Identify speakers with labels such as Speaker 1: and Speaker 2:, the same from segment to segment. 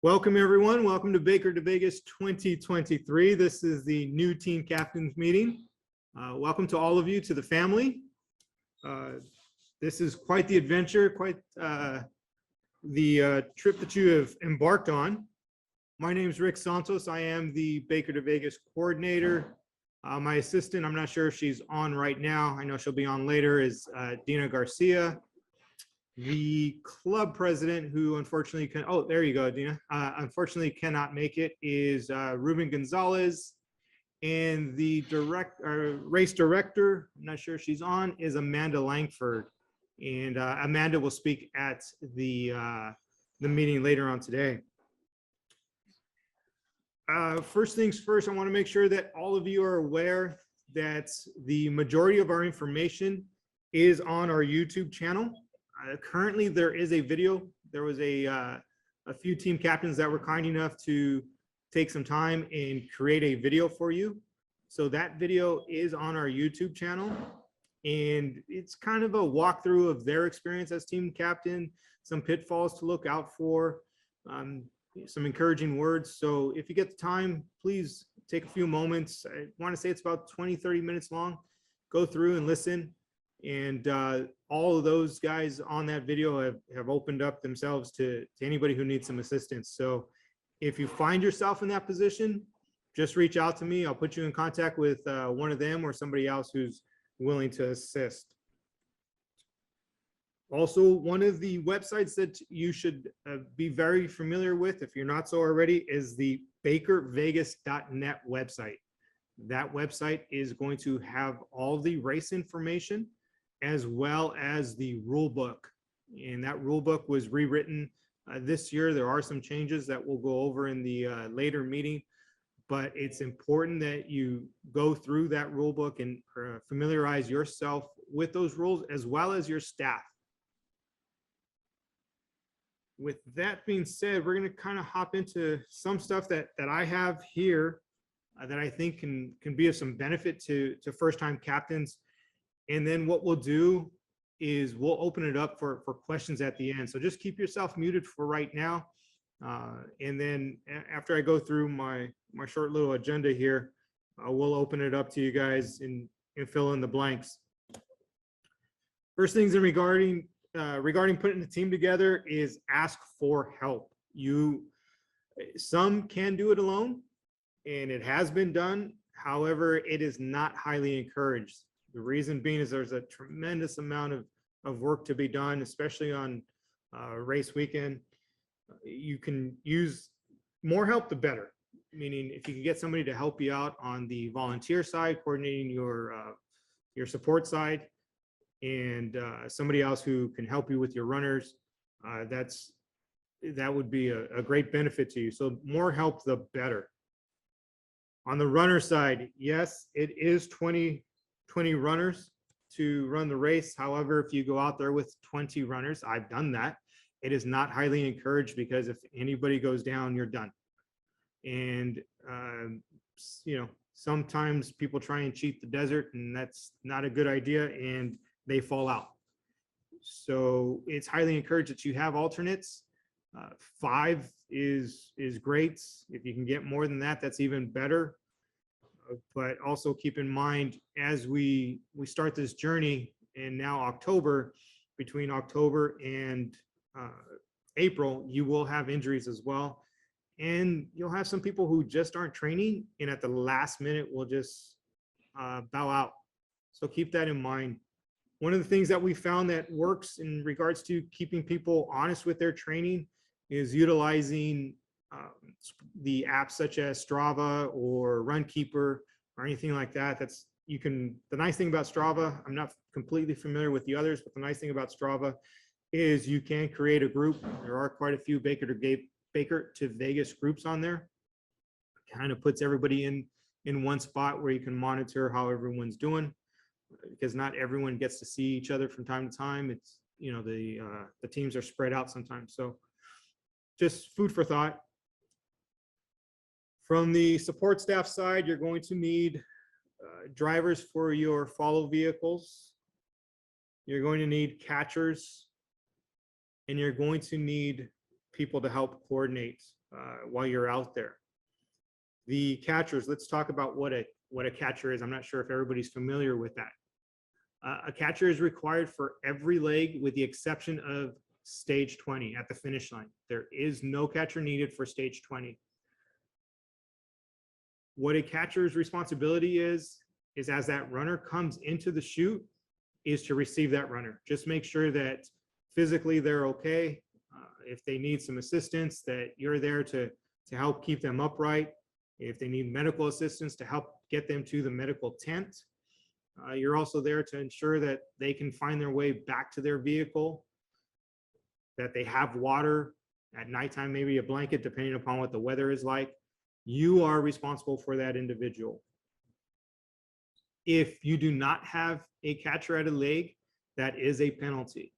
Speaker 1: Welcome, everyone. Welcome to Baker to Vegas 2023. This is the new team captains meeting. Welcome to all of you, to the family. This is quite the adventure, quite the trip that you have embarked on. My name is Rick Santos. I am the Baker to Vegas coordinator. My assistant, I'm not sure if she's on right now. I know she'll be on later, is Dina Garcia. The club president, who unfortunately can, oh, there you go, Dina, unfortunately cannot make it, is Ruben Gonzalez. And the race director, I'm not sure if she's on, is Amanda Langford. And Amanda will speak at the meeting later on today. First things first, I want to make sure that all of you are aware that the majority of our information is on our YouTube channel. Currently, there is a video. There was a few team captains that were kind enough to take some time and create a video for you. So that video is on our YouTube channel, and it's kind of a walkthrough of their experience as team captain, some pitfalls to look out for, some encouraging words. So if you get the time, please take a few moments. I want to say it's about 20-30 minutes long. Go through and listen. And all of those guys on that video have opened up themselves to anybody who needs some assistance. So if you find yourself in that position, just reach out to me. I'll put you in contact with one of them or somebody else who's willing to assist. Also, one of the websites that you should be very familiar with, if you're not so already, is the bakervegas.net website. That website is going to have all the race information, as well as the rule book. And that rule book was rewritten this year. There are some changes that we'll go over in the later meeting, but it's important that you go through that rule book and familiarize yourself with those rules, as well as your staff. With that being said, we're going to kind of hop into some stuff that I have here that I think can be of some benefit to first-time captains. And then what we'll do is we'll open it up for questions at the end. So just keep yourself muted for right now. And then after I go through my short little agenda here, we'll open it up to you guys and fill in the blanks. First things in regarding putting the team together is ask for help. Some can do it alone, and it has been done. However, it is not highly encouraged. The reason being is there's a tremendous amount of work to be done, especially on race weekend. You can use more help, the better. Meaning, if you can get somebody to help you out on the volunteer side, coordinating your support side, and somebody else who can help you with your runners, that would be a great benefit to you. So more help, the better. On the runner side, yes, it is 20 runners to run the race. However, if you go out there with 20 runners, I've done that, it is not highly encouraged, because if anybody goes down, you're done. And sometimes people try and cheat the desert, and that's not a good idea, and they fall out. So it's highly encouraged that you have alternates. 5 is great. If you can get more than that, that's even better. But also keep in mind, as we start this journey, and now October, between October and April, you will have injuries as well. And you'll have some people who just aren't training, and at the last minute will just bow out. So keep that in mind. One of the things that we found that works in regards to keeping people honest with their training is utilizing the apps such as Strava or Runkeeper or anything like that. The nice thing about Strava, I'm not completely familiar with the others, but the nice thing about Strava is you can create a group. There are quite a few Baker to Vegas groups on there. It kind of puts everybody in one spot where you can monitor how everyone's doing, because not everyone gets to see each other from time to time. It's, the teams are spread out sometimes. So just food for thought. From the support staff side, you're going to need drivers for your follow vehicles. You're going to need catchers, and you're going to need people to help coordinate. while you're out there. The catchers, let's talk about what a catcher is. I'm not sure if everybody's familiar with that. A catcher is required for every leg with the exception of stage 20 at the finish line. There is no catcher needed for stage 20. What a catcher's responsibility is as that runner comes into the chute, is to receive that runner. Just make sure that physically they're okay. If they need some assistance, that you're there to help keep them upright. If they need medical assistance, to help get them to the medical tent. You're also there to ensure that they can find their way back to their vehicle, that they have water at nighttime, maybe a blanket, depending upon what the weather is like. You are responsible for that individual. If you do not have a catcher at a leg, that is a penalty.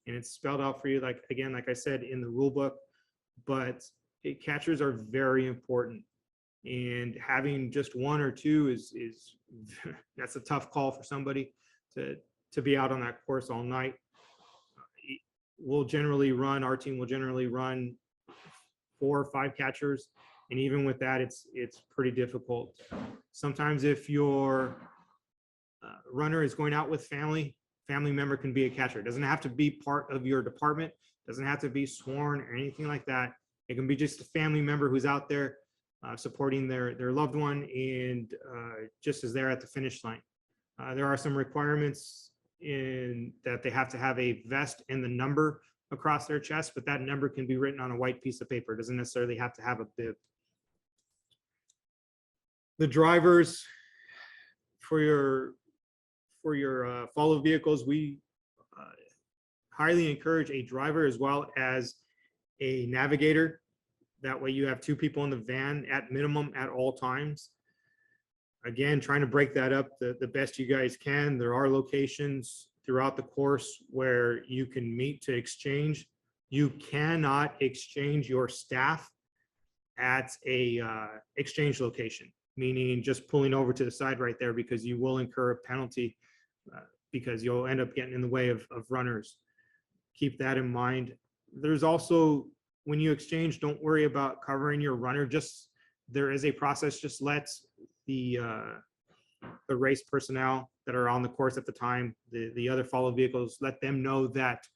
Speaker 1: And it's spelled out for you, like I said, in the rule book. But catchers are very important. And having just one or two is that's a tough call for somebody to be out on that course all night. Our team will generally run 4 or 5 catchers. And even with that, it's pretty difficult. Sometimes if your runner is going out with family member can be a catcher. It doesn't have to be part of your department, doesn't have to be sworn or anything like that. It can be just a family member who's out there supporting their loved one and just as they're at the finish line. There are some requirements in that they have to have a vest and the number across their chest, but that number can be written on a white piece of paper. It doesn't necessarily have to have a bib. The drivers for your follow vehicles, we highly encourage a driver as well as a navigator. That way you have 2 people in the van at minimum at all times. Again, trying to break that up the best you guys can. There are locations throughout the course where you can meet to exchange. You cannot exchange your staff at a exchange location, meaning just pulling over to the side right there, because you will incur a penalty because you'll end up getting in the way of runners. Keep that in mind. There's also, when you exchange, don't worry about covering your runner. There is a process. Just let the race personnel that are on the course at the time, the other follow vehicles, let them know that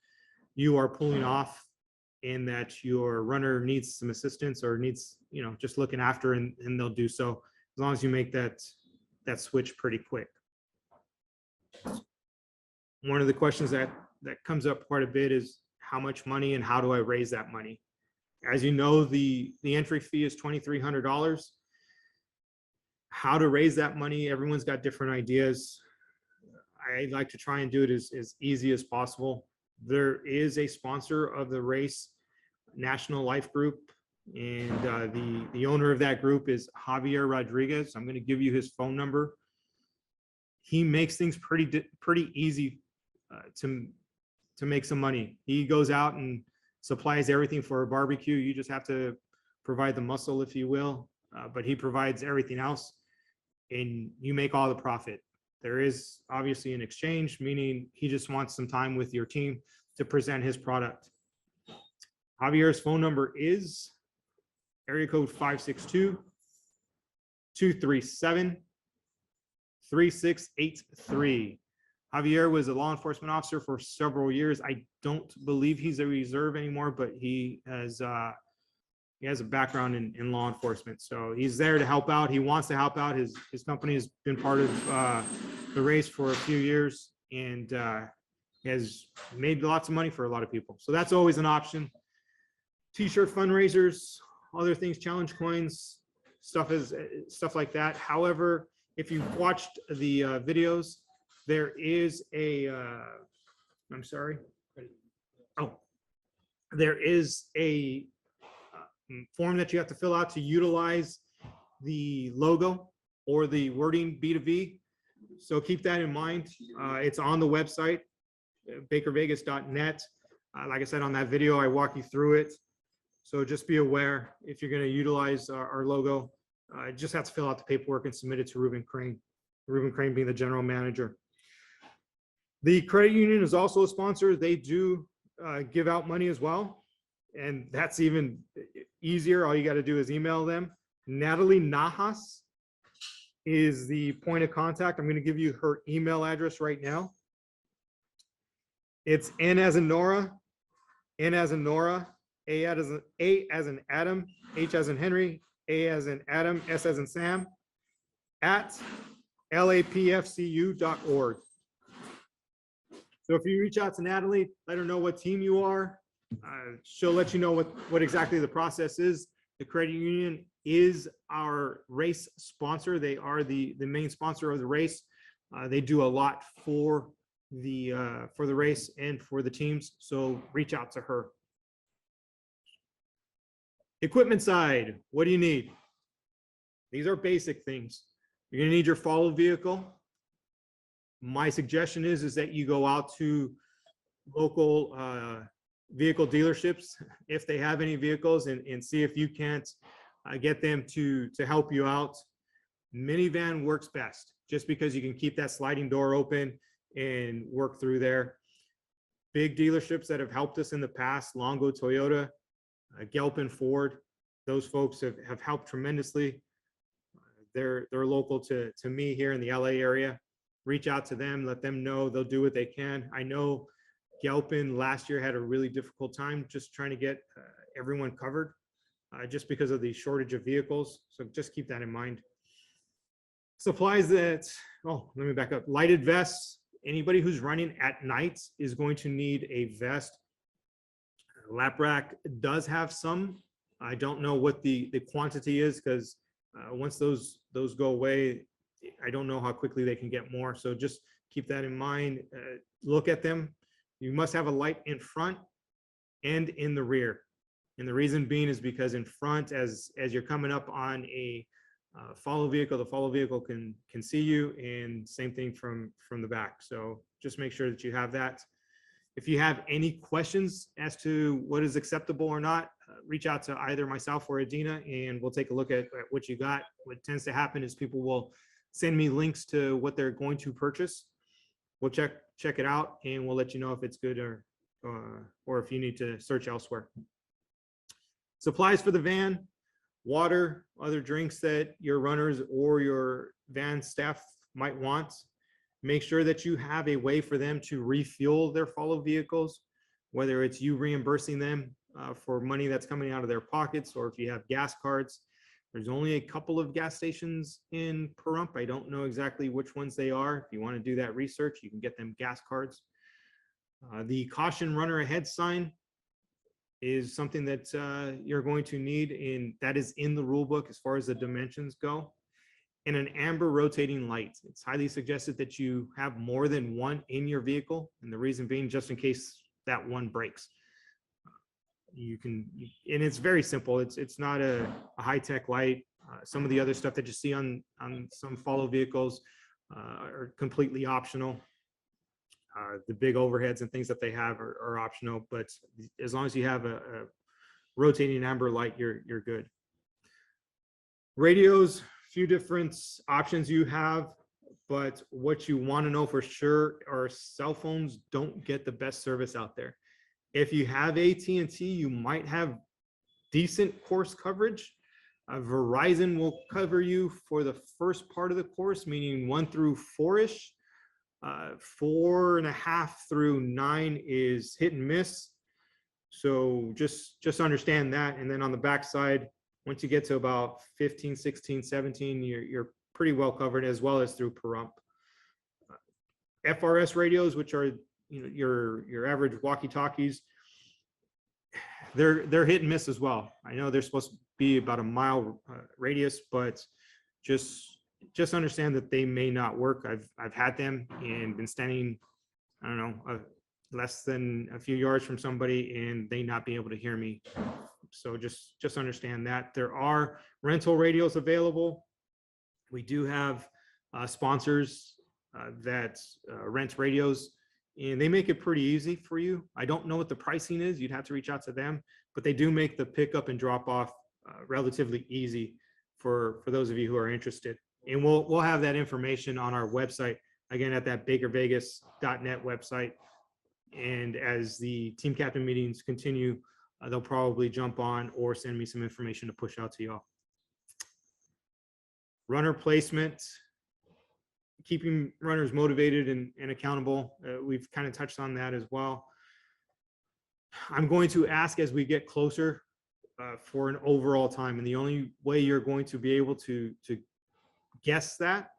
Speaker 1: you are pulling off and that your runner needs some assistance or needs, just looking after, and they'll do so as long as you make that switch pretty quick. One of the questions that comes up quite a bit is how much money and how do I raise that money? As you know, the entry fee is $2,300. How to raise that money, everyone's got different ideas. I like to try and do it as easy as possible. There is a sponsor of the race, National Life Group, and the owner of that group is Frs Radios. I'm going to give you his phone number. He makes things pretty easy to make some money. He goes out and supplies everything for a barbecue. You just have to provide the muscle, if you will, but he provides everything else, and you make all the profit. There is obviously an exchange, meaning he just wants some time with your team to present his product. Javier's phone number is area code 562-237-3683. Javier was a law enforcement officer for several years. I don't believe he's a reserve anymore, but he has a background in law enforcement. So he's there to help out. He wants to help out. His company has been part of the race for a few years, and has made lots of money for a lot of people. So that's always an option. T-shirt fundraisers, other things, challenge coins, stuff like that. However, if you've watched the videos, there is there is a form that you have to fill out to utilize the logo or the wording B2V. So keep that in mind. It's on the website, bakervegas.net. Like I said, on that video, I walk you through it. So just be aware if you're going to utilize our logo, just have to fill out the paperwork and submit it to Ruben Crane. Ruben Crane being the general manager. The credit union is also a sponsor. They do give out money as well. and that's even easier. All you got to do is email them. Natalie Nahas is the point of contact. I'm going to give you her email address right now. It's N as in Nora, N as in Nora, A as in Adam, H as in Henry, A as in Adam, S as in Sam, at lapfcu.org. So if you reach out to Natalie, let her know what team you are. She'll let you know what exactly the process is. The credit union is our race sponsor. They are the main sponsor of the race. They do a lot for the race and for the teams. So reach out to her. Equipment side, what do you need? These are basic things. You're gonna need your follow vehicle. My suggestion is that you go out to local vehicle dealerships, if they have any vehicles, and see if you can't get them to help you out. Minivan works best, just because you can keep that sliding door open and work through there. Big dealerships that have helped us in the past, Longo Toyota, Gelpin Ford, those folks have helped tremendously. They're local to me here in the LA area. Reach out to them, let them know, they'll do what they can. I know Gelpin last year had a really difficult time just trying to get everyone covered, just because of the shortage of vehicles. So just keep that in mind. Supplies that, oh, let me back up. Lighted vests. Anybody who's running at night is going to need a vest. Lap rack does have some. I don't know what the quantity is, because once those go away, I don't know how quickly they can get more. So just keep that in mind. Look at them. You must have a light in front and in the rear. And the reason being is because in front, as you're coming up on a follow vehicle, the follow vehicle can see you, and same thing from the back. So just make sure that you have that. If you have any questions as to what is acceptable or not, reach out to either myself or Adina, and we'll take a look at what you got. What tends to happen is people will send me links to what they're going to purchase. We'll check it out, and we'll let you know if it's good or if you need to search elsewhere. Supplies for the van: water, other drinks that your runners or your van staff might want. Make sure that you have a way for them to refuel their follow vehicles, whether it's you reimbursing them for money that's coming out of their pockets, or if you have gas cards. There's only a couple of gas stations in Pahrump. I don't know exactly which ones they are. If you want to do that research, you can get them gas cards. The caution runner ahead sign is something that you're going to need, and that is in the rule book as far as the dimensions go. And an amber rotating light. It's highly suggested that you have more than one in your vehicle, and the reason being just in case that one breaks. You can, and it's very simple. It's not a high-tech light. Some of the other stuff that you see on some follow vehicles are completely optional. The big overheads and things that they have are optional, but as long as you have a rotating amber light, you're good. Radios, few different options you have, but what you want to know for sure are cell phones don't get the best service out there. If you have AT&T, you might have decent course coverage. Verizon will cover you for the first part of the course, meaning 1 through 4-ish. 4.5 through 9 is hit and miss. So just understand that. And then on the backside, once you get to about 15, 16, 17, you're pretty well covered, as well as through Pahrump. FRS radios, which are your average walkie-talkies, they're hit and miss as well. I know they're supposed to be about a mile radius, but just understand that they may not work. I've had them and been standing, I don't know, less than a few yards from somebody, and they not be able to hear me. So just understand that. There are rental radios available. We do have sponsors that rent radios, and they make it pretty easy for you. I don't know what the pricing is. You'd have to reach out to them, but they do make the pickup and drop off relatively easy for those of you who are interested. And we'll have that information on our website, again, at that bakervegas.net website. And as the team captain meetings continue, they'll probably jump on or send me some information to push out to y'all. Runner placement, keeping runners motivated and accountable. We've kind of touched on that as well. I'm going to ask as we get closer for an overall time. And the only way you're going to be able to guess that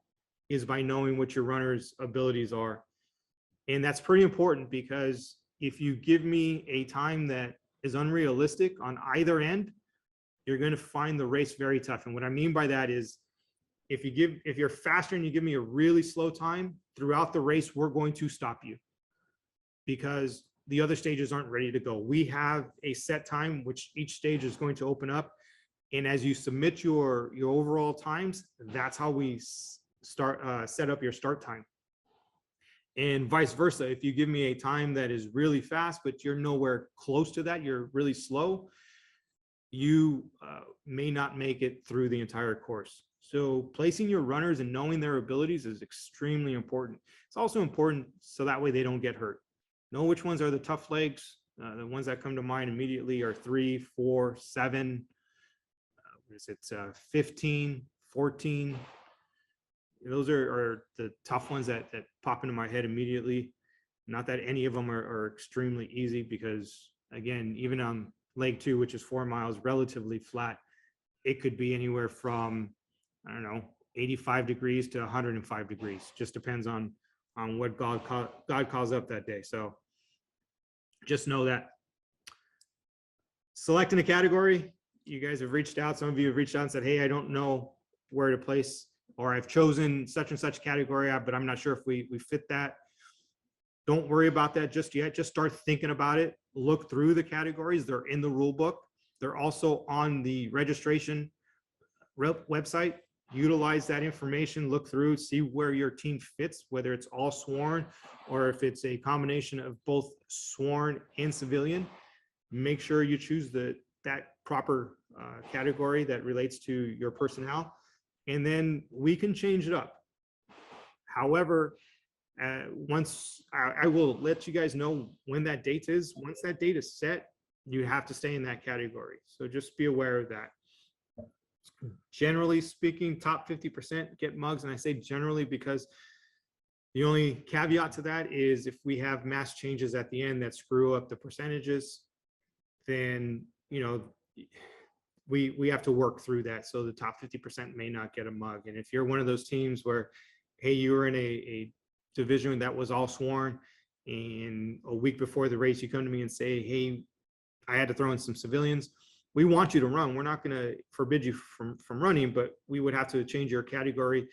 Speaker 1: is by knowing what your runner's abilities are. And that's pretty important, because if you give me a time that is unrealistic on either end, you're going to find the race very tough. And what I mean by that is, if you're faster and you give me a really slow time throughout the race, we're going to stop you, because the other stages aren't ready to go. We have a set time, which each stage is going to open up. And as you submit your overall times, that's how we set up your start time. And vice versa. If you give me a time that is really fast, but you're nowhere close to that, you're really slow, you may not make it through the entire course. So placing your runners and knowing their abilities is extremely important. It's also important so that way they don't get hurt. Know which ones are the tough legs. The ones that come to mind immediately are 3, 4, 7, 15, 14. Those are the tough ones that pop into my head immediately. Not that any of them are extremely easy, because again, even on leg 2, which is 4 miles, relatively flat, it could be anywhere from, I don't know, 85 degrees to 105 degrees. Just depends on what God calls up that day. So just know that. Selecting a category, you guys have reached out. Some of you have reached out and said, hey, I don't know where to place, or I've chosen such and such category, but I'm not sure if we fit that. Don't worry about that just yet. Just start thinking about it. Look through the categories. They're in the rule book. They're also on the registration website. Utilize that information, look through, see where your team fits, whether it's all sworn or if it's a combination of both sworn and civilian. Make sure you choose that proper category that relates to your personnel, and then we can change it up. However, once I will let you guys know when that date is. Once that date is set, you have to stay in that category. So just be aware of that. Generally speaking, top 50% get mugs. And I say generally because the only caveat to that is if we have mass changes at the end that screw up the percentages, then, you know, we have to work through that. So the top 50% may not get a mug. And if you're one of those teams where, hey, you were in a division that was all sworn, and a week before the race, you come to me and say, hey, I had to throw in some civilians. We want you to run. We're not going to forbid you from running, but we would have to change your category,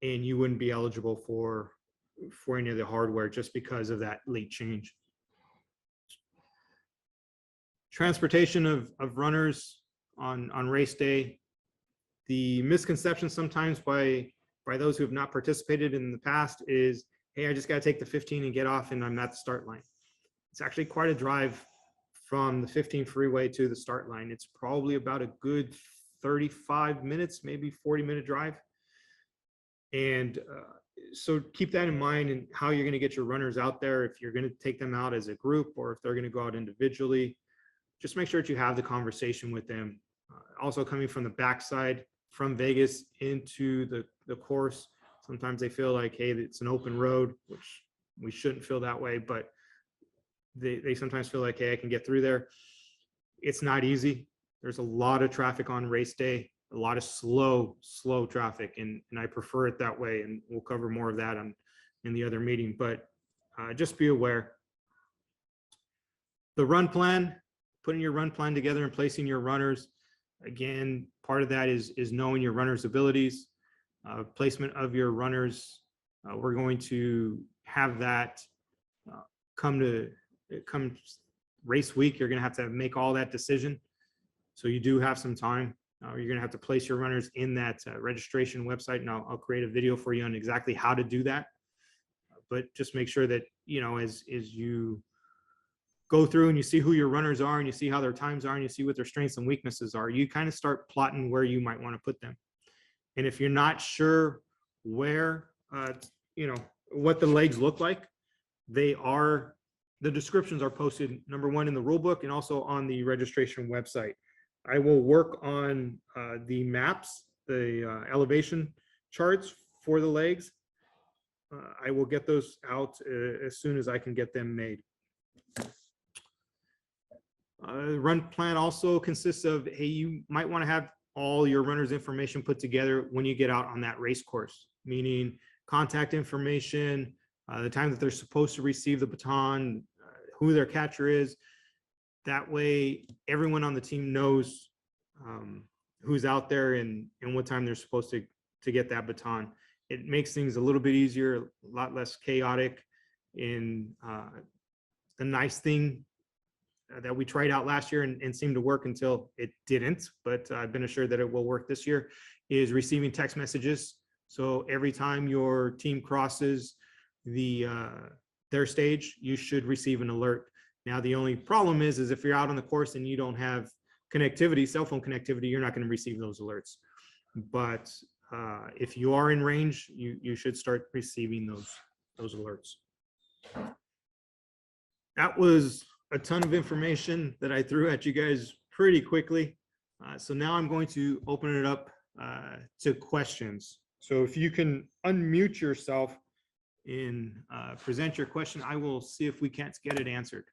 Speaker 1: and you wouldn't be eligible for any of the hardware just because of that late change. Transportation of runners on race day. The misconception sometimes by those who have not participated in the past is, hey, I just got to take the 15 and get off and I'm at the start line. It's actually quite a drive from the 15 freeway to the start line. It's probably about a good 35 minutes, maybe 40-minute drive. And so keep that in mind and how you're going to get your runners out there. If you're going to take them out as a group or if they're going to go out individually, just make sure that you have the conversation with them. Also coming from the backside from Vegas into the course, sometimes they feel like, hey, it's an open road, which we shouldn't feel that way, but they sometimes feel like, hey, I can get through there. It's not easy. There's a lot of traffic on race day, a lot of slow traffic, and I prefer it that way, and we'll cover more of that in the other meeting, but just be aware. The run plan, putting your run plan together and placing your runners, again, part of that is knowing your runners' abilities, placement of your runners. We're going to have that come race week. You're going to have to make all that decision. So you do have some time. You're going to have to place your runners in that registration website, and I'll create a video for you on exactly how to do that. But just make sure that, you know, as you go through and you see who your runners are and you see how their times are and you see what their strengths and weaknesses are, you kind of start plotting where you might want to put them. And if you're not sure where, you know, what the legs look like, they are the descriptions are posted, number one, in the rule book and also on the registration website. I will work on the maps, the elevation charts for the legs. I will get those out as soon as I can get them made. Run plan also consists of, hey, you might want to have all your runners' information put together when you get out on that race course, meaning contact information, the time that they're supposed to receive the baton, who their catcher is. That way, everyone on the team knows who's out there and what time they're supposed to get that baton. It makes things a little bit easier, a lot less chaotic. And the nice thing that we tried out last year and seemed to work until it didn't, but I've been assured that it will work this year, is receiving text messages. So every time your team crosses their stage, you should receive an alert. Now, the only problem is if you're out on the course and you don't have connectivity, cell phone connectivity, you're not going to receive those alerts. But if you are in range, you should start receiving those alerts. That was a ton of information that I threw at you guys pretty quickly. So now I'm going to open it up to questions. So if you can unmute yourself and present your question, I will see if we can't get it answered.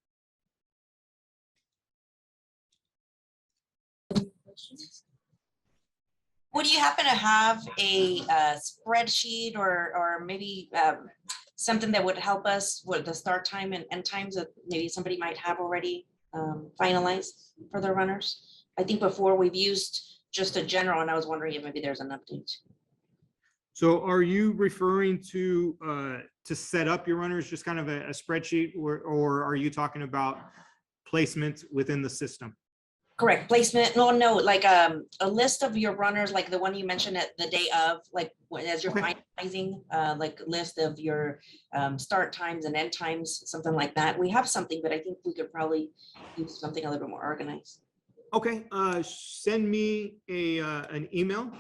Speaker 2: Would you happen to have a spreadsheet or maybe something that would help us with the start time and end times that maybe somebody might have already finalized for their runners? I think before we've used just a general, and I was wondering if maybe there's an update.
Speaker 1: So are you referring to set up your runners, just kind of a spreadsheet, or are you talking about placement within the system?
Speaker 2: Correct. Placement. No, like a list of your runners, like the one you mentioned at the day of, like as you're finalizing, like a list of your start times and end times, something like that. We have something, but I think we could probably use something a little bit more organized.
Speaker 1: Okay. Send me an email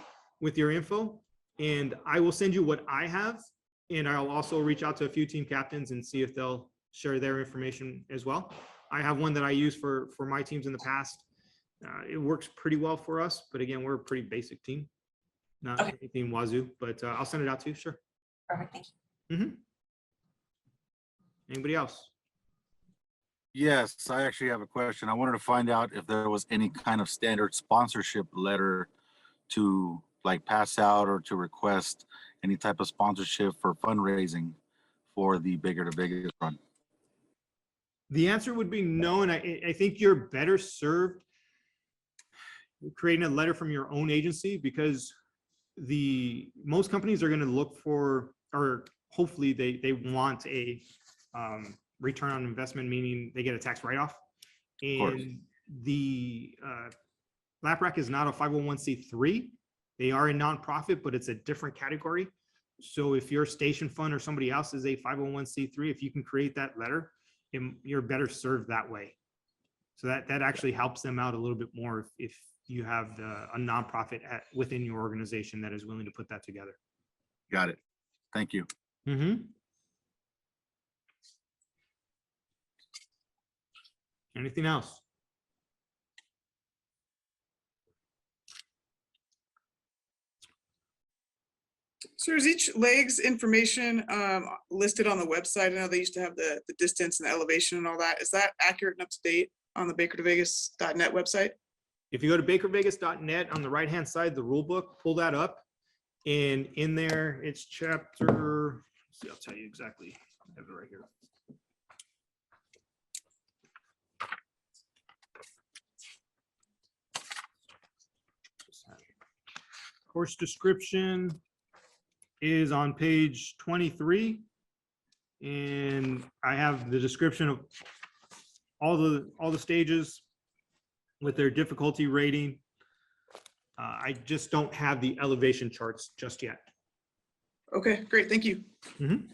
Speaker 1: with your info, and I will send you what I have. And I'll also reach out to a few team captains and see if they'll share their information as well. I have one that I use for my teams in the past. It works pretty well for us, but again, we're a pretty basic team, not anything wazoo, but I'll send it out to you. Sure.
Speaker 2: Perfect. Thank you.
Speaker 1: Mm-hmm. Anybody else?
Speaker 3: Yes, I actually have a question. I wanted to find out if there was any kind of standard sponsorship letter to like pass out or to request any type of sponsorship for fundraising for the Bigger to Biggest run.
Speaker 1: The answer would be no, and I think you're better served creating a letter from your own agency, because most companies are going to look for, or hopefully they want a return on investment, meaning they get a tax write-off. And the LAPRAC is not a 501c3. They are a nonprofit, but it's a different category. So if your station fund or somebody else is a 501c3, if you can create that letter, you're better served that way. So that actually helps them out a little bit more if you have a nonprofit within your organization that is willing to put that together.
Speaker 3: Got it. Thank you.
Speaker 1: Mm-hmm. Anything else?
Speaker 4: So is each leg's information listed on the website? I know they used to have the distance and the elevation and all that. Is that accurate and up to date on the baker2vegas.net website?
Speaker 1: If you go to bakervegas.net, on the right-hand side, the rule book, pull that up. And in there, it's chapter, let's see, I'll tell you exactly. I have it right here. Course description is on page 23. And I have the description of all the stages with their difficulty rating. I just don't have the elevation charts just yet.
Speaker 4: Okay, great. Thank you.
Speaker 1: Mm-hmm.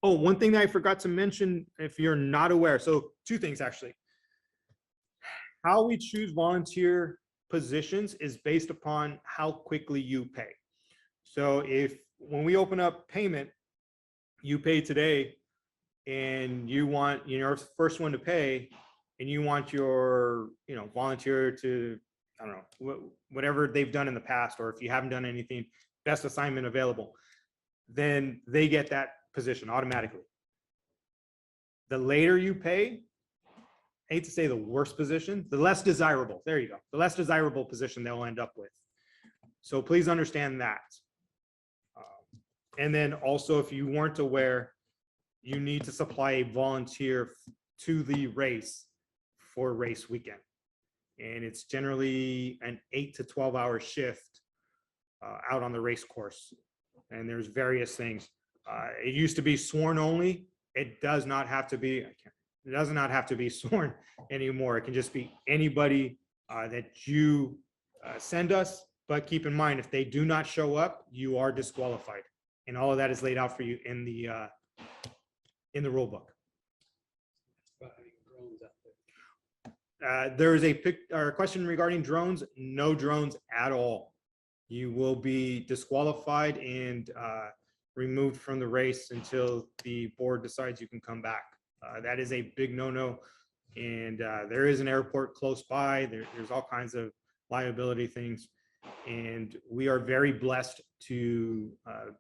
Speaker 1: Oh, one thing that I forgot to mention, if you're not aware, so two things actually. How we choose volunteer positions is based upon how quickly you pay. So when we open up payment, you pay today and you want, you're the first one to pay, and you want your, volunteer to, I don't know, whatever they've done in the past, or if you haven't done anything, best assignment available, then they get that position automatically. The later you pay, I hate to say the worst position, the less desirable, there you go, the less desirable position they'll end up with. So please understand that. And then also, if you weren't aware, you need to supply a volunteer to the race for race weekend. And it's generally an 8 to 12 hour shift out on the race course. And there's various things. It used to be sworn only. It does not have to be, it does not have to be sworn anymore. It can just be anybody that you send us. But keep in mind, if they do not show up, you are disqualified. And all of that is laid out for you in the rule book. There is a question regarding drones. No drones at all. You will be disqualified and removed from the race until the board decides you can come back. That is a big no-no. And there is an airport close by. There's all kinds of liability things. And we are very blessed to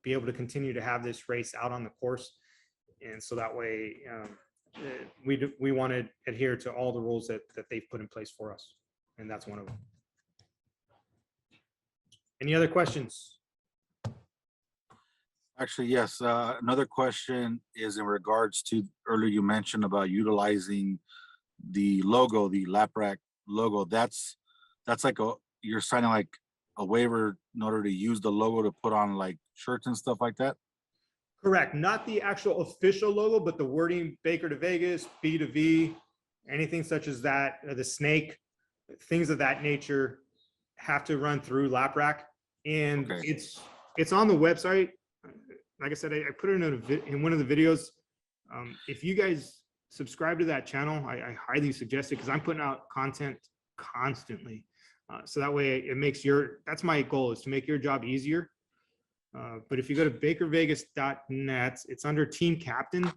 Speaker 1: be able to continue to have this race out on the course. And so that way, we want to adhere to all the rules that they've put in place for us. And that's one of them. Any other questions?
Speaker 3: Actually, yes. Another question is in regards to earlier you mentioned about utilizing the logo, the LAPRAC logo. That's like you're signing like a waiver in order to use the logo to put on like shirts and stuff like that?
Speaker 1: Correct. Not the actual official logo, but the wording Baker to Vegas, B2V, anything such as that, the snake, things of that nature have to run through LAPRAC. And
Speaker 3: Okay.
Speaker 1: it's on the website. Like I said, I put it in one of the videos. If you guys subscribe to that channel, I highly suggest it because I'm putting out content constantly. So that way it makes that's my goal, is to make your job easier. But if you go to bakervegas.net, it's under Team Captain.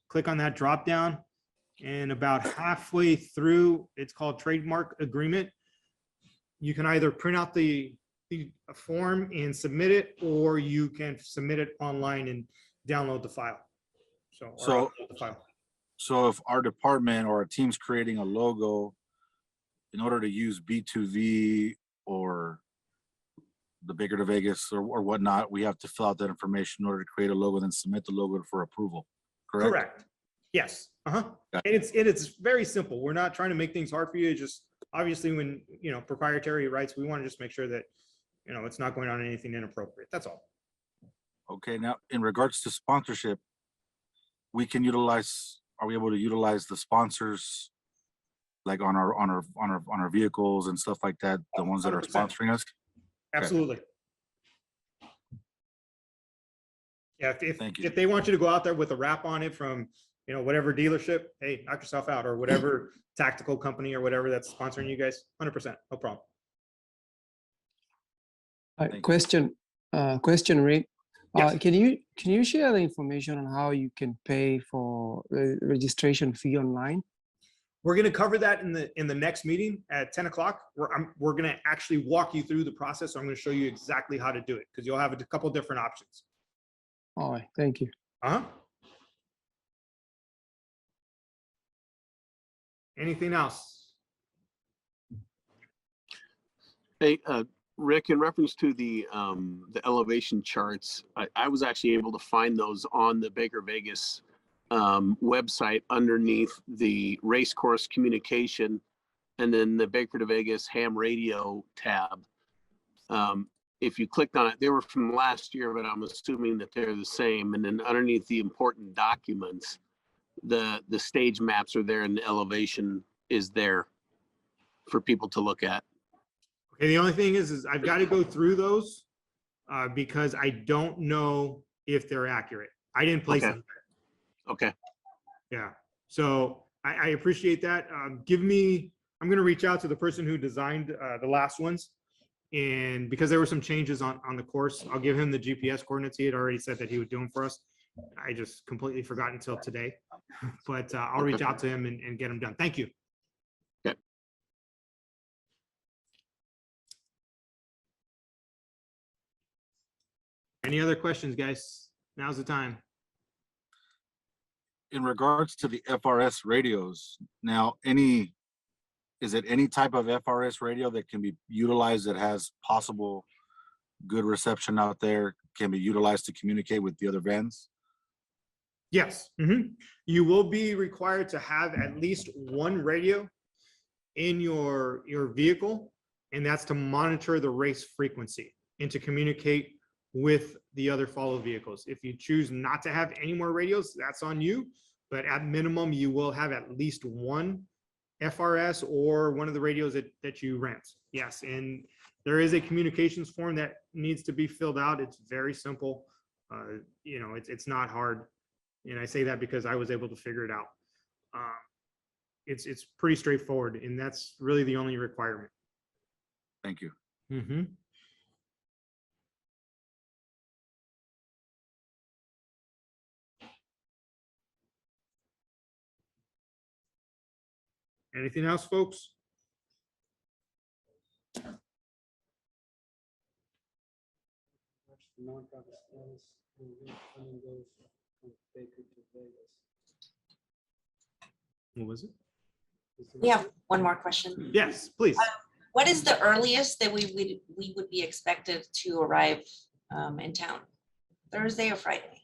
Speaker 1: Click on that drop down, and about halfway through, it's called Trademark Agreement. You can either print out the form and submit it, or you can submit it online and download the file. So upload the file.
Speaker 3: So if our department or our team's creating a logo, in order to use B2V or the Baker to Vegas or whatnot, we have to fill out that information in order to create a logo, then submit the logo for approval. Correct?
Speaker 1: Correct. Yes.
Speaker 3: Got
Speaker 1: And it's very simple. We're not trying to make things hard for you. Just obviously when, proprietary rights, we want to just make sure that, it's not going on anything inappropriate. That's all.
Speaker 3: Okay. Now, in regards to sponsorship, are we able to utilize the sponsors like on our vehicles and stuff like that, the ones that are
Speaker 1: 100%.
Speaker 3: sponsoring us?
Speaker 1: Absolutely. Yeah,
Speaker 3: Thank you.
Speaker 1: if they want you to go out there with a wrap on it from, whatever dealership, hey, knock yourself out, or whatever tactical company or whatever that's sponsoring you guys, 100%, no problem.
Speaker 3: Thank you.
Speaker 5: Question, Rick.
Speaker 1: Yes.
Speaker 5: Can you share the information on how you can pay for the registration fee online?
Speaker 1: We're going to cover that in the next meeting at 10 o'clock. We're going to actually walk you through the process. So I'm going to show you exactly how to do it, because you'll have a couple different options.
Speaker 5: All right, thank you.
Speaker 1: Anything else?
Speaker 6: Hey, Rick, in reference to the elevation charts, I was actually able to find those on the Baker Vegas website underneath the race course communication, and then the Baker to Vegas ham radio tab. If you clicked on it, they were from last year, but I'm assuming that they're the same. And then underneath the important documents, the stage maps are there and the elevation is there for people to look at.
Speaker 1: Okay, the only thing is I've got to go through those because I don't know if they're accurate. I didn't place
Speaker 6: Okay.
Speaker 1: them.
Speaker 6: Okay.
Speaker 1: Yeah. So I appreciate that. I'm going to reach out to the person who designed the last ones. And because there were some changes on the course, I'll give him the GPS coordinates. He had already said that he would do them for us. I just completely forgot until today, but I'll reach out to him and get them done. Thank you.
Speaker 6: Okay.
Speaker 1: Any other questions, guys? Now's the time.
Speaker 3: In regards to the FRS radios, now is it any type of FRS radio that can be utilized that has possible good reception out there, can be utilized to communicate with the other vans?
Speaker 1: Yes. You will be required to have at least one radio in your vehicle, and that's to monitor the race frequency and to communicate with the other follow vehicles. If you choose not to have any more radios, that's on you, but at minimum, you will have at least one FRS or one of the radios that you rent. Yes, and there is a communications form that needs to be filled out. It's very simple. You know, it's not hard. And I say that because I was able to figure it out. It's pretty straightforward, and that's really the only requirement.
Speaker 3: Thank you.
Speaker 1: Anything else, folks?
Speaker 7: Nonprofit status and funding goes from Baker to Vegas.
Speaker 1: What was it?
Speaker 2: We have one more question.
Speaker 1: Yes, please.
Speaker 2: What is the earliest that we would be expected to arrive in town? Thursday or Friday?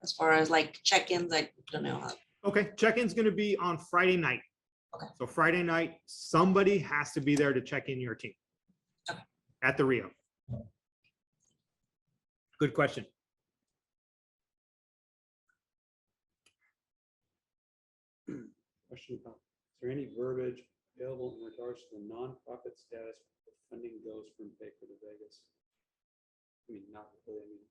Speaker 2: As far as like check-ins, I don't know.
Speaker 1: Okay, check-in's gonna be on Friday night.
Speaker 2: Okay.
Speaker 1: So Friday night, somebody has to be there to check in your team.
Speaker 2: Okay.
Speaker 1: At the Rio. Good question.
Speaker 7: Question about, is there any verbiage available in regards to the nonprofit status where funding goes from Baker to Vegas? I mean, not really, I mean,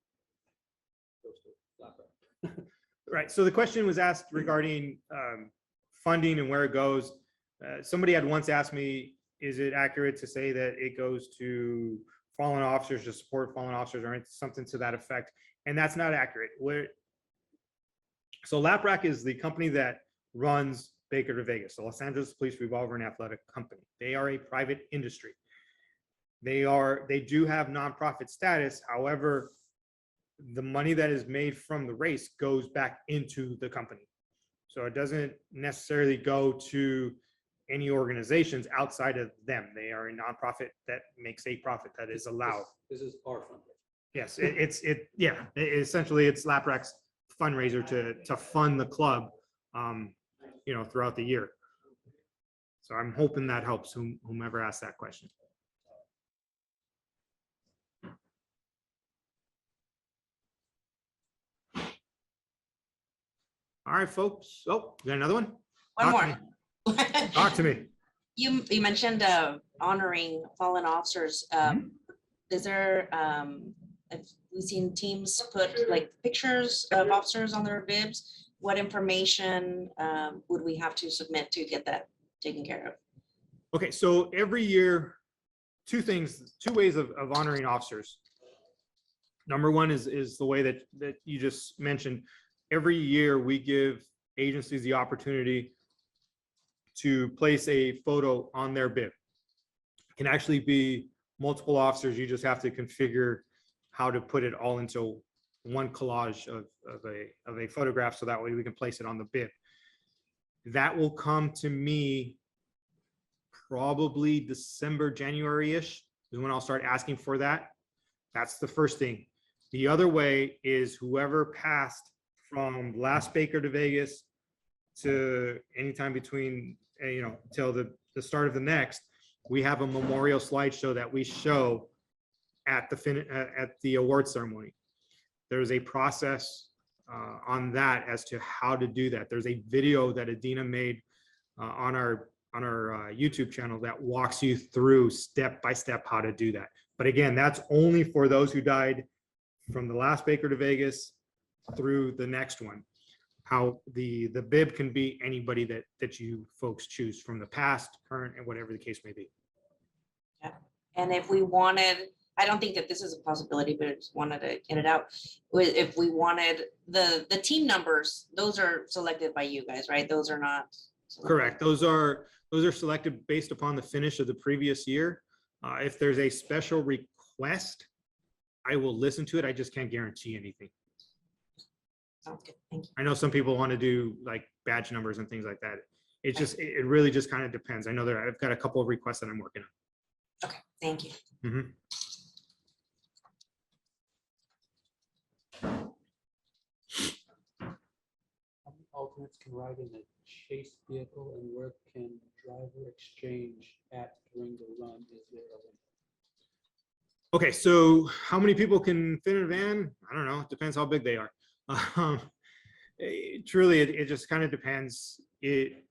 Speaker 7: goes to flat rate.
Speaker 1: Right, so the question was asked regarding funding and where it goes. Somebody had once asked me, is it accurate to say that it goes to fallen officers to support fallen officers or something to that effect? And that's not accurate. So LAPRAC is the company that runs Baker to Vegas, the Los Angeles Police Revolver and Athletic Company. They are a private industry. They do have nonprofit status. However, the money that is made from the race goes back into the company. So it doesn't necessarily go to any organizations outside of them. They are a nonprofit that makes a profit that is allowed.
Speaker 7: This is our fundraiser.
Speaker 1: Yes, essentially it's LAPRAC's fundraiser to fund the club, you know, throughout the year. So I'm hoping that helps whomever asked that question. All right, folks. Oh, you got another one?
Speaker 2: One
Speaker 1: Talk to
Speaker 2: more.
Speaker 1: Talk to me.
Speaker 2: You mentioned honoring fallen officers. Is there, have we seen teams put like pictures of officers on their bibs? What information would we have to submit to get that taken care of?
Speaker 1: Okay, so every year, two ways of honoring officers. Number one is the way that you just mentioned. Every year we give agencies the opportunity to place a photo on their bib. It can actually be multiple officers. You just have to configure how to put it all into one collage of a photograph, so that way we can place it on the bib. That will come to me probably December, January-ish is when I'll start asking for that. That's the first thing. The other way is whoever passed from last Baker to Vegas to anytime between, you know, till the start of the next, we have a memorial slideshow that we show at the award ceremony. There's a process on that as to how to do that. There's a video that Adina made on our YouTube channel that walks you through step by step how to do that. But again, that's only for those who died from the last Baker to Vegas through the next one. How the bib can be anybody that you folks choose from the past, current, and whatever the case may be.
Speaker 2: Yeah. And if we wanted, I don't think that this is a possibility, but I just wanted to get it out. If we wanted the team numbers, those are selected by you guys, right? Those are not. selected.
Speaker 1: Correct. Those are selected based upon the finish of the previous year. If there's a special request, I will listen to it. I just can't guarantee anything.
Speaker 2: Sounds good. Thank you.
Speaker 1: I know some people want to do like badge numbers and things like that. It just, it really just kind of depends. I know that I've got a couple of requests that I'm working
Speaker 2: Okay, thank you.
Speaker 1: on. Mhm.
Speaker 7: How many alternates can ride in a chase vehicle and where can driver exchange at during the run? Is there a limit?
Speaker 1: Okay, so how many people can fit in a van? I don't know. It depends how big they are. Truly, it just kind of depends. The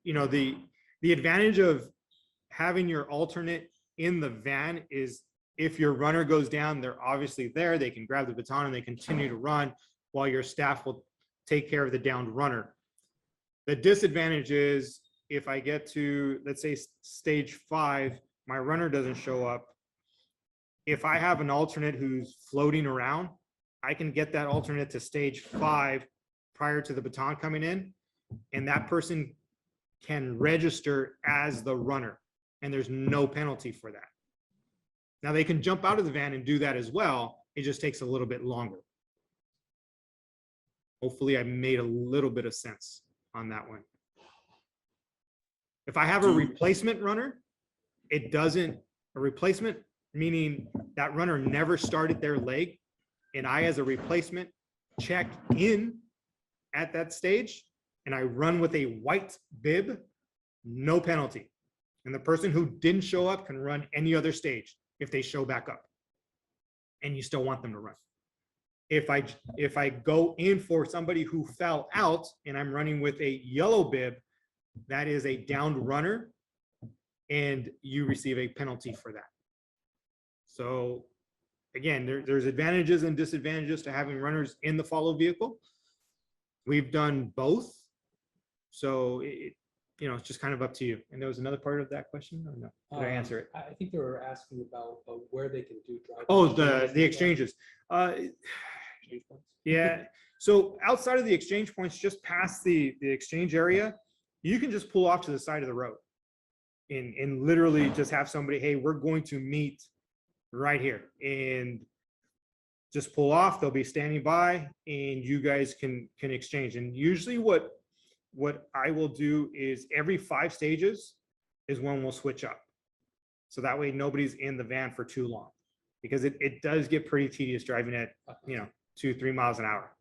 Speaker 1: advantage of having your alternate in the van is if your runner goes down, they're obviously there. They can grab the baton and they continue to run while your staff will take care of the downed runner. The disadvantage is if I get to, let's say, stage 5, my runner doesn't show up. If I have an alternate who's floating around, I can get that alternate to stage 5 prior to the baton coming in, and that person can register as the runner, and there's no penalty for that. Now they can jump out of the van and do that as well. It just takes a little bit longer. Hopefully I made a little bit of sense on that one. If I have a replacement runner, it doesn't, a replacement meaning that runner never started their leg, and I as a replacement check in at that stage and I run with a white bib, no penalty. And the person who didn't show up can run any other stage if they show back up and you still want them to run. If I go in for somebody who fell out and I'm running with a yellow bib, that is a downed runner and you receive a penalty for that. So again, there's advantages and disadvantages to having runners in the follow vehicle. We've done both. So it's just kind of up to you. And there was another part of that question or no? Did I answer it?
Speaker 7: I think they were asking about where they can do driver.
Speaker 1: Oh, the exchanges.
Speaker 7: Exchange points.
Speaker 1: Yeah. So outside of the exchange points, just past the exchange area, you can just pull off to the side of the road and literally just have somebody, hey, we're going to meet right here, and just pull off. They'll be standing by and you guys can exchange. And usually what I will do is every 5 stages is when we'll switch up. So that way nobody's in the van for too long, because it does get pretty tedious driving at, 2-3 miles an hour.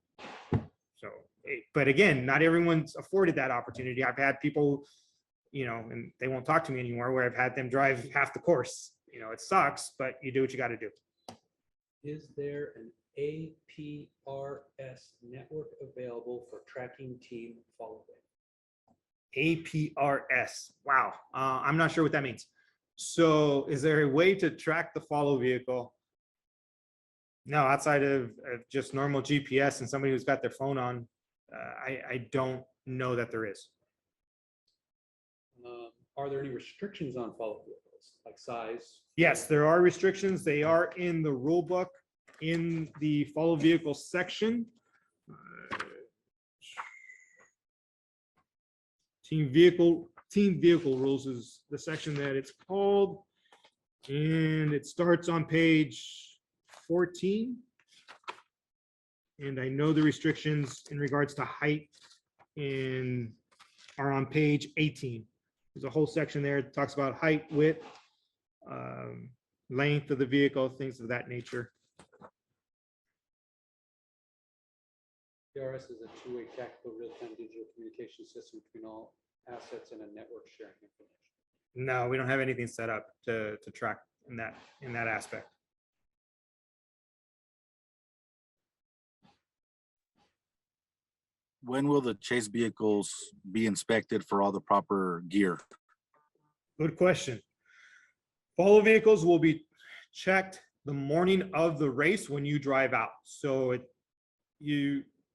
Speaker 1: So, but again, not everyone's afforded that opportunity. I've had people, and they won't talk to me anymore, where I've had them drive half the course. It sucks, but you do what you got to do.
Speaker 7: Is there an APRS network available for tracking team following?
Speaker 1: APRS. Wow. I'm not sure what that means. So is there a way to track the follow vehicle? No, outside of just normal GPS and somebody who's got their phone on, I don't know that there is.
Speaker 7: Are there any restrictions on follow vehicles, like size?
Speaker 1: Yes, there are restrictions. They are in the rule book in the follow vehicle section. Team vehicle rules is the section that it's called, and it starts on page 14. And I know the restrictions in regards to height are on page 18. There's a whole section there that talks about height, width, length of the vehicle, things of that nature.
Speaker 7: PRS is a two-way tactical real-time digital communication system between all assets and a network sharing information.
Speaker 1: No, we don't have anything set up to track in that aspect.
Speaker 3: When will the chase vehicles be inspected for all the proper gear?
Speaker 1: Good question. Follow vehicles will be checked the morning of the race when you drive out. So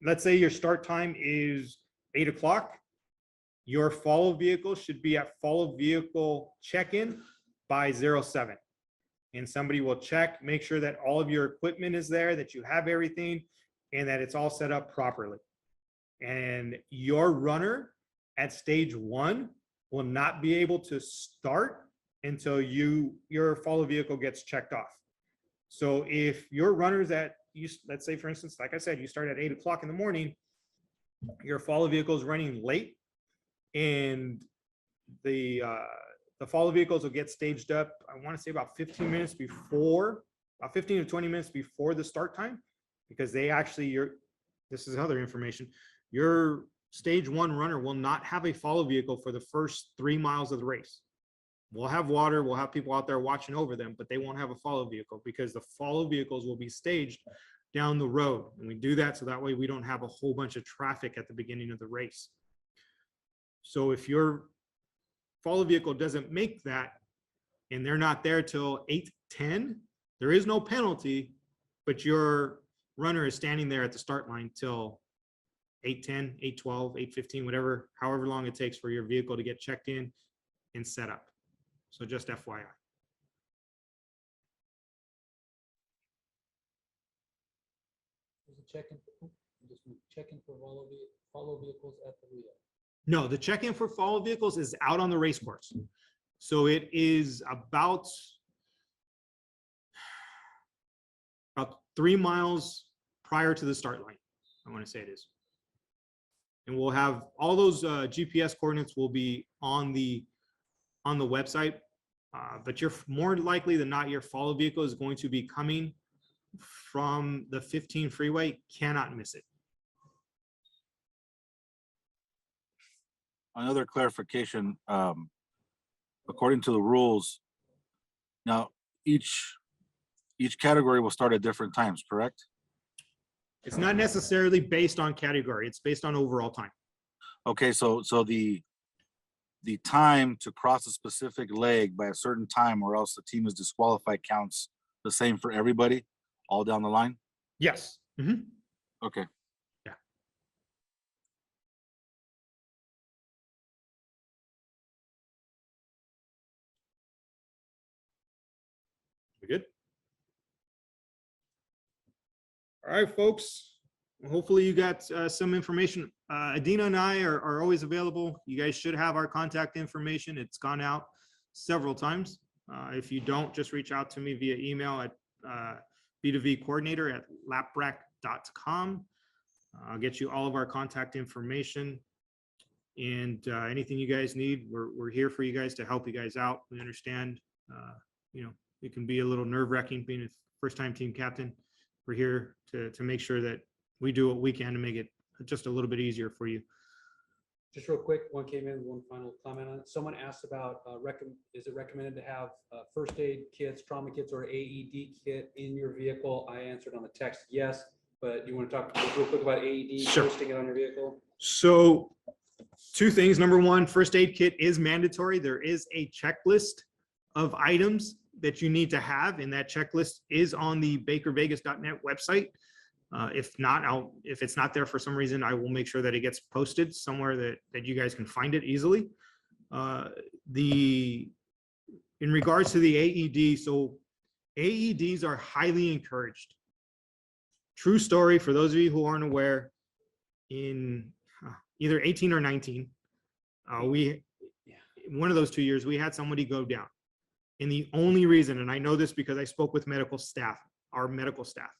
Speaker 1: let's say your start time is 8 o'clock. Your follow vehicle should be at follow vehicle check-in by 07. and somebody will check, make sure that all of your equipment is there, that you have everything, and that it's all set up properly. And your runner at stage 1 will not be able to start until your follow vehicle gets checked off. So if your runners let's say for instance, like I said, you start at 8 o'clock in the morning, your follow vehicle is running late, and the follow vehicles will get staged up, I want to say about 15 to 20 minutes before the start time, because they actually, this is other information, your stage 1 runner will not have a follow vehicle for the first 3 miles of the race. We'll have water, we'll have people out there watching over them, but they won't have a follow vehicle because the follow vehicles will be staged down the road. And we do that so that way we don't have a whole bunch of traffic at the beginning of the race. So if your follow vehicle doesn't make that and they're not there till 8:10, there is no penalty, but your runner is standing there at the start line till 8:10, 8:12, 8:15, whatever, however long it takes for your vehicle to get checked in and set up. So just FYI.
Speaker 7: There's a check-in, just check-in for follow vehicles at the Rio.
Speaker 1: No, the check-in for follow vehicles is out on the race course. So it is about 3 miles prior to the start line. I want to say it is. And we'll have all those GPS coordinates will be on the website, but you're more likely than not, your follow vehicle is going to be coming from the 15 freeway. Cannot miss it.
Speaker 3: Another clarification, according to the rules, now each category will start at different times, correct?
Speaker 1: It's not necessarily based on category. It's based on overall time.
Speaker 3: Okay, so the time to cross a specific leg by a certain time or else the team is disqualified counts the same for everybody all down the line?
Speaker 1: Yes. Mhm.
Speaker 3: Okay.
Speaker 1: We good? All right, folks. Hopefully you got some information. Adina and I are always available. You guys should have our contact information. It's gone out several times. If you don't, just reach out to me via email at B2V coordinator at laprac.com. I'll get you all of our contact information, and anything you guys need, we're here for you guys to help you guys out. We understand, it can be a little nerve-wracking being a first-time team captain. We're here to make sure that we do what we can to make it just a little bit easier for you.
Speaker 7: Just real quick, one came in, one final comment on it. Someone asked about, is it recommended to have first aid kits, trauma kits, or AED kit in your vehicle? I answered on the text, yes, but you want to talk real quick about AED,
Speaker 1: Sure.
Speaker 7: posting it on your vehicle?
Speaker 1: So 2 things. Number 1, first aid kit is mandatory. There is a checklist of items that you need to have, and that checklist is on the bakervegas.net website. If it's not there for some reason, I will make sure that it gets posted somewhere that you guys can find it easily. In regards to the AED, so AEDs are highly encouraged. True story, for those of you who aren't aware, in either 18 or 19, one of those 2 years, we had somebody go down. And the only reason, and I know this because I spoke with our medical staff,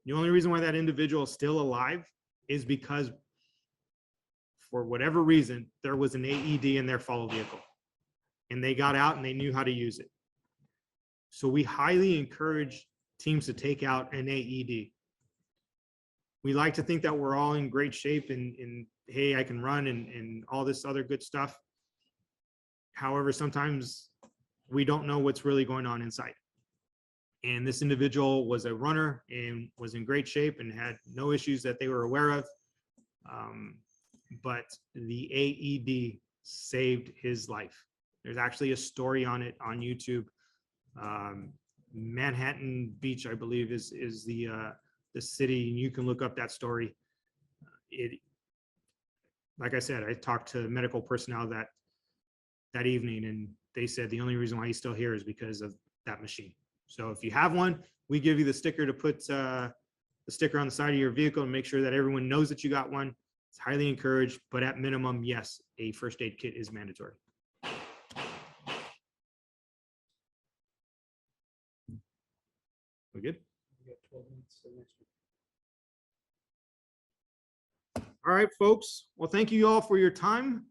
Speaker 1: the only reason why that individual is still alive is because for whatever reason, there was an AED in their follow vehicle and they got out and they knew how to use it. So we highly encourage teams to take out an AED. We like to think that we're all in great shape and hey, I can run and all this other good stuff. However, sometimes we don't know what's really going on inside. And this individual was a runner and was in great shape and had no issues that they were aware of. But the AED saved his life. There's actually a story on it on YouTube. Manhattan Beach, I believe, is the city, and you can look up that story. Like I said, I talked to medical personnel that evening, and they said the only reason why he's still here is because of that machine. So if you have one, we give you the sticker to put the sticker on the side of your vehicle and make sure that everyone knows that you got one. It's highly encouraged, but at minimum, yes, a first aid kit is mandatory. We good?
Speaker 7: We got 12 minutes to the next one.
Speaker 1: All right, folks. Well, thank you all for your time.